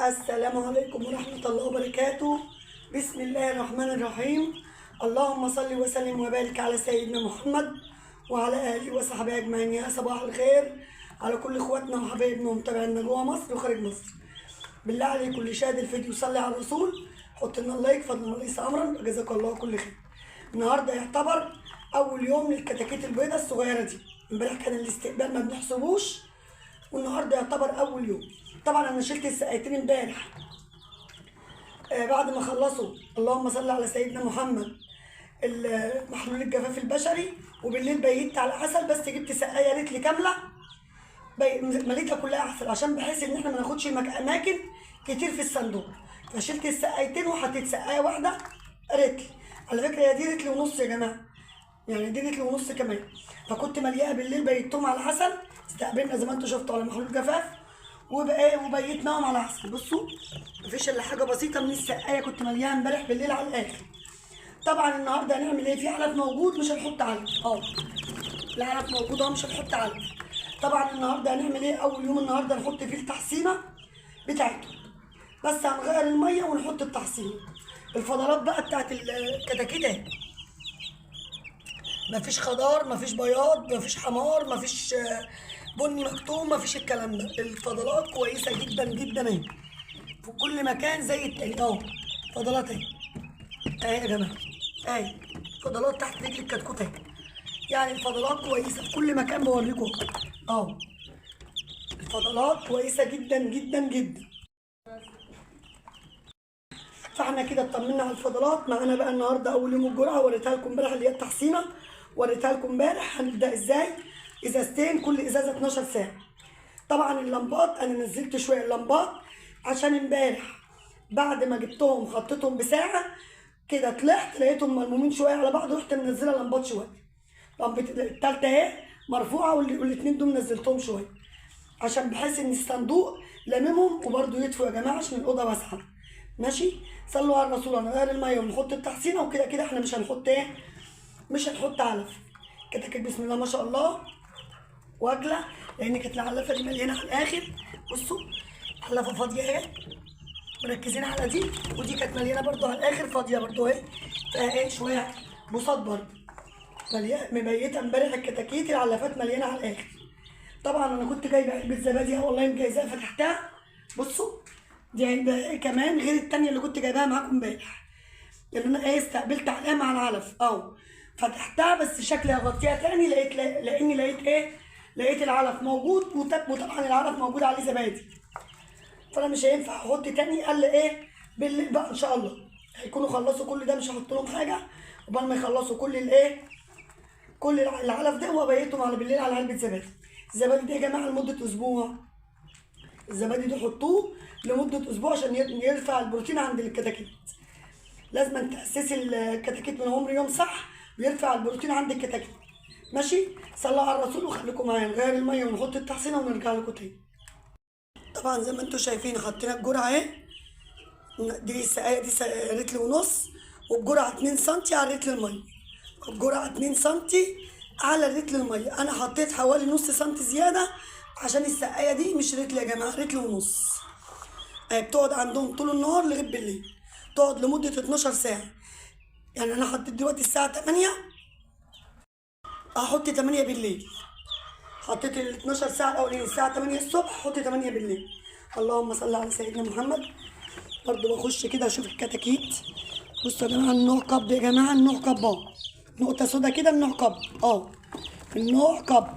السلام عليكم ورحمة الله وبركاته. بسم الله الرحمن الرحيم. اللهم صل وسلم وبارك على سيدنا محمد وعلى آله وصحبه أجمعين. يا صباح الخير على كل إخواتنا وحبايبنا ومتابعينا جوه مصر وخارج مصر. بالله عليك كل شاهد الفيديو صلي على الرسول، حط لنا اللايك فضلا وليس أمرا، وجزاك الله كل خير. النهارده يعتبر أول يوم للكتاكيت البيضاء الصغيرة دي. امبارح كان الاستقبال ما بنحسبوش، والنهارده يعتبر أول يوم. طبعا انا شلت السقايتين امبارح بعد ما خلصوا اللهم صل على سيدنا محمد محلول الجفاف البشري، وبالليل بيت على عسل، بس جبت سقايه ريتلي كامله مليتها كلها عسل عشان بحيث ان احنا ما ناخدش اماكن كتير في الصندوق. فشلت السقايتين وحطيت سقايه واحده ريتلي. على فكره هي دي ريتلي ونص يا جماعه، يعني دي ريتلي ونص كمان. فكنت ملياها بالليل بيتهم على عسل، استقبلنا زي ما انتم شفتوا على محلول جفاف وبيتناهم على عسل. بصوا مفيش الا حاجه بسيطه من السقايه كنت ملياها امبارح بالليل على الاخر. طبعا النهارده هنعمل ايه؟ في علف موجود مش هنحط علف، العلف موجود اهو مش هنحط علف. طبعا النهارده هنعمل ايه؟ اول يوم النهارده نحط فيه التحصينه بتاعتهم، بس هنغير الميه ونحط التحصينه. الفضلات بقى بتاعت الكتاكيت اهي، مفيش خضار، مفيش بياض، مفيش حمار، مفيش بني مكتوم، مفيش الكلام ده. الفضلات كويسه جدا جدا اهي في كل مكان زي التاني اهو. فضلات اهي يا جماعه، اهي فضلات تحت رجل الكتكوت اهي. يعني الفضلات كويسه في كل مكان بوريكم اهو. الفضلات كويسه جدا جدا جدا. فاحنا كده اطمنا على الفضلات. معانا بقى النهارده اول يوم الجرعه، وريتها لكم امبارح اللي هي التحصينه، وريتها لكم امبارح. هنبدا ازاي؟ ازازتين، كل ازازه 12 ساعه. طبعا اللمبات انا نزلت شويه اللمبات عشان امبارح بعد ما جبتهم حطيتهم بساعه كده طلعت لقيتهم ملمومين شويه على بعض، رحت منزله لمبات شويه. لمبه التالته اهي مرفوعه، والاتنين دول نزلتهم شويه عشان بحيث ان الصندوق لاممهم وبرده يدفوا يا جماعه عشان الاوضه واسعه. ماشي، صلوا على الرسول. هنغير الميه ونحط التحصينه، وكده كده احنا مش هنحط ايه؟ مش هنحط علف. كتاكيت بسم الله ما شاء الله واكله، لان كانت العلافه دي مليانه على الاخر. بصوا علافه فاضيه اهي، مركزين على دي، ودي كانت مليانه برده على الاخر فاضيه برده اهي. فيها ايه شويه بساط برده مبيته امبارح الكتاكيت، العلافات مليانه على الاخر. طبعا انا كنت جايبه علبه زبادي والله جايزاها فتحتها. بصوا دي علبه كمان غير التانيه اللي كنت جايباها معاكم امبارح، لان انا استقبلت عليها مع العلف فتحتها، بس شكلي هغطيها تاني. لاني لقيت ايه؟ لقيت العلف موجود، وطبعا العلف موجود عليه زبادي، فانا مش هينفع احط تاني. قال لي ايه؟ بالليل بقى ان شاء الله هيكونوا خلصوا كل ده، مش هحط لهم حاجه قبل ما يخلصوا كل العلف ده، وبيتهم على بالليل على علبه زبادي. الزبادي دي يا جماعه لمده اسبوع. الزبادي دي حطوه لمده اسبوع عشان يرفع البروتين عند الكتاكيت. لازم تاسسي الكتاكيت من عمر يوم صح، ويرفع البروتين عند الكتاكيت. ماشي، صلوا على الرسول وخليكم معايا. نغير الميه ونحط التحصينه ونرجع لكم تاني. طبعا زي ما انتم شايفين حطينا الجرعه اهي. دي السقايه دي رتل ونص، والجرعه 2 سم على رتل الميه. الجرعه 2 سم على رتل الميه. انا حطيت حوالي نص سم زياده عشان السقايه دي مش رتل يا جماعه، رتل ونص. بتقعد عندهم طول النهار لغايه بالليل، تقعد لمده 12 ساعه. يعني انا حطيت دلوقتي الساعه 8، هحط 8 بالليل. حطيت ال 12 ساعه الاولين الساعه 8 الصبح، احط 8 بالليل. اللهم صل على سيدنا محمد. برضو بخش كده اشوف الكتاكيت. بصوا يا جماعه النوع كب، يا جماعه النوع كب نقطه سودا كده، النوع كب النوع كب.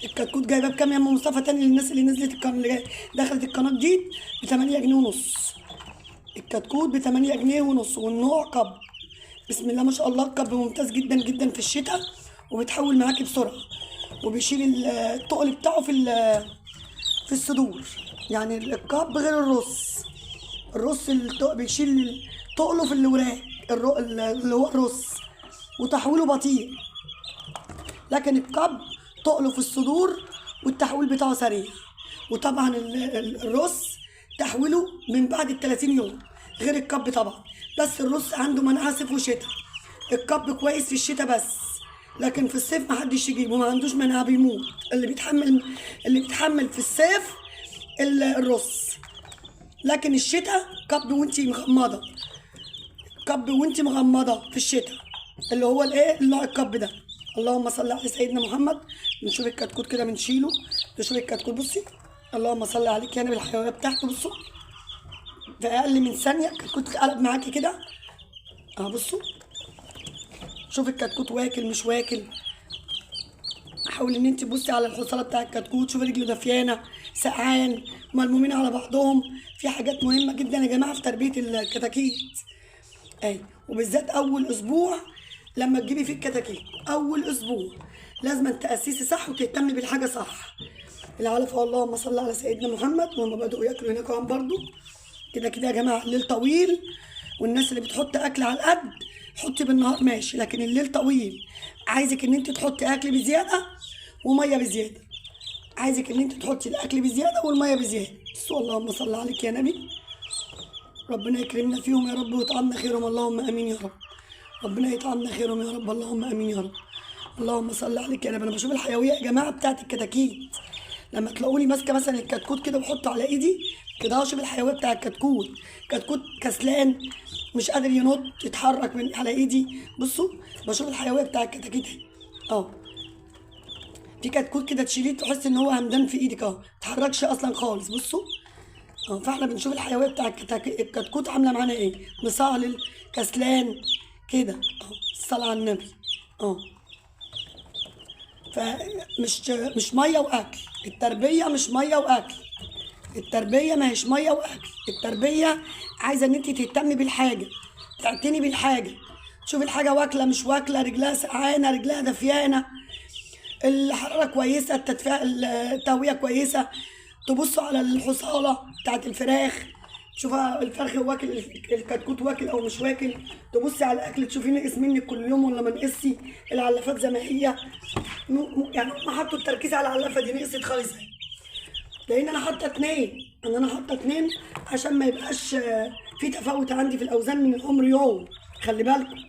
الكتكوت جايباه بكام يا ام مصطفى تاني للناس اللي نزلت اللي دخلت القناه جديد؟ ب 8 جنيه ونص. الكتكوت ب 8 جنيه ونص، والنوع كب. بسم الله ما شاء الله. الكب ممتاز جدا جدا في الشتاء، وبيتحول معاكي بسرعه، وبيشيل التقل بتاعه في الصدور. يعني الكب غير الرص بيشيل تقله في الوراك اللي هو الرص، وتحويله بطيء. لكن الكب تقله في الصدور والتحويل بتاعه سريع. وطبعا الرص تحويله من بعد ال 30 يوم غير الكب طبعا. بس الرص عنده مناعه صيف وشتاء. الكب كويس في الشتاء بس، لكن في الصيف محدش يجيبه، ما عندوش مناعه بيموت. اللي بيتحمل في الصيف الرص. لكن الشتاء كب وانتي مغمضه، كب وانتي مغمضه في الشتاء، اللي هو الايه النوع الكب ده. اللهم صل على سيدنا محمد. بنشوف الكتكوت كده بنشيله، نشوف الكتكوت بصي، اللهم صل عليك يعني بالحيويه بتاعته. بصوا في اقل من ثانيه الكتكوت اتقلب معاكي كده اهو. بصوا شوف الكتكوت واكل مش واكل. حاول ان انت تبصي على الحصاله بتاع الكتكوت، شوفي رجله دفيانه سقعان ملمومين على بعضهم. في حاجات مهمه جدا يا جماعه في تربيه الكتاكيت اهي، وبالذات اول اسبوع لما تجيبي فيه الكتاكيت. اول اسبوع لازم تاسسي صح وتهتمي بالحاجه صح. العلف اللهم صل على سيدنا محمد. وهم بدأوا ياكلوا هناك اهم برضو كده كده يا جماعه. الليل طويل، والناس اللي بتحط اكل على القد حطي بالنهار ماشي، لكن الليل طويل. عايزك ان انت تحطي اكل بزياده وميه بزياده، عايزك ان انت تحطي الاكل بزياده والميه بزياده. بصوا اللهم صل عليك يا نبي. ربنا يكرمنا فيهم يا رب ويطعمنا خيرهم، اللهم امين يا رب. ربنا يطعمنا خيرهم يا رب، اللهم امين يا رب. اللهم صل عليك يا نبي. انا بشوف الحيويه يا جماعه بتاعت الكتاكيت، لما تلاقوني ماسكه مثلا الكتكوت كده بحطه على ايدي كده، اشوف الحيويه بتاع الكتكوت. كتكوت كسلان مش قادر ينط يتحرك من على ايدي. بصوا بشوف الحيويه بتاع الكتاكيت اهو. في كتكوت كده تشيليه تحس ان هو همدان في ايدك اهو، متحركش اصلا خالص. بصوا اه. فاحنا بنشوف الحيويه بتاع الكتكوت عامله معانا ايه، مصهلل كسلان كده اهو. الصلاه على النبي اه. مش ميه واكل. التربيه مش ميه واكل، التربيه ما هيش ميه واكل. التربيه عايزه ان انت تهتمي بالحاجه، تعتني بالحاجه، تشوفي الحاجه واكله مش واكله، رجلها سقعانه رجلها دفيانه، الحراره كويسه، التهويه كويسه. تبصوا على الحصاله بتاعت الفراخ، تشوفها الفرخ واكل، الكتكوت واكل او مش واكل. تبصي على الاكل تشوفي نقص منك كل يوم ولا ما نقصي. العلافات زي ما هي يعني هم حطوا التركيز على العلافه دي نقصت خالص، لان انا حاطه اتنين عشان ما يبقاش في تفاوت عندي في الاوزان من العمر يوم. خلي بالكم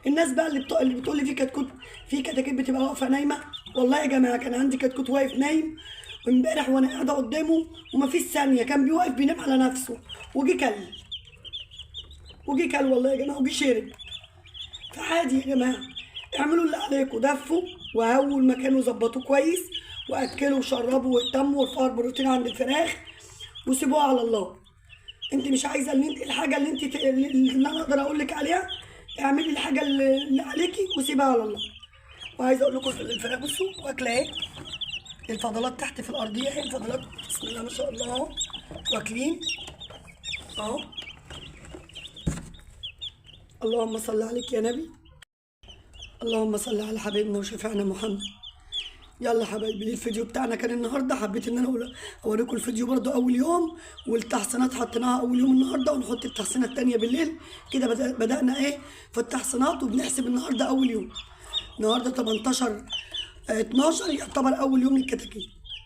الناس بقى اللي بتقول لي في كتاكيت بتبقى واقفه نايمه. والله يا جماعه كان عندي كتكوت واقف نايم امبارح وانا قاعده قدامه ومفيش ثانيه كان بيوقف بينام على نفسه، وجي كل والله يا جماعه، وجي شرب. فعادي يا جماعه، اعملوا اللي عليكم، دفوا وهووا المكان وظبطوه كويس واكلوا وشربوا واهتموا وارفعوا البروتين عند الفراخ وسيبوها على الله. انت مش عايزه الحاجه اللي انا اقدر اقول لك عليها، اعملي الحاجه اللي عليكي وسيبها على الله. وعايزه اقول لكم الفراخ بصوا واكله ايه، الفضلات تحت في الارضيه اهي، الفضلات بسم الله ما شاء الله اهو، واكلين اهو. اللهم صل عليك يا نبي. اللهم صل على حبيبنا وشفيعنا محمد. يلا حبايبي الفيديو بتاعنا كان النهارده، حبيت ان انا اوريكم الفيديو برضو اول يوم، والتحصينات حطيناها اول يوم النهارده، ونحط التحصينه الثانيه بالليل كده. بدانا ايه في التحصينات، وبنحسب النهارده اول يوم. النهارده 18 12 يعتبر اول يوم للكتاكيت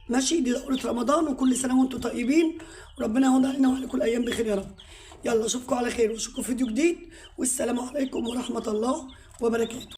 ماشي. دي دوره رمضان، وكل سنه وانتم طيبين، وربنا يهون علينا وعليكم الايام بخير يا رب. يلا اشوفكم على خير واشوفكم فيديو جديد، والسلام عليكم ورحمه الله وبركاته.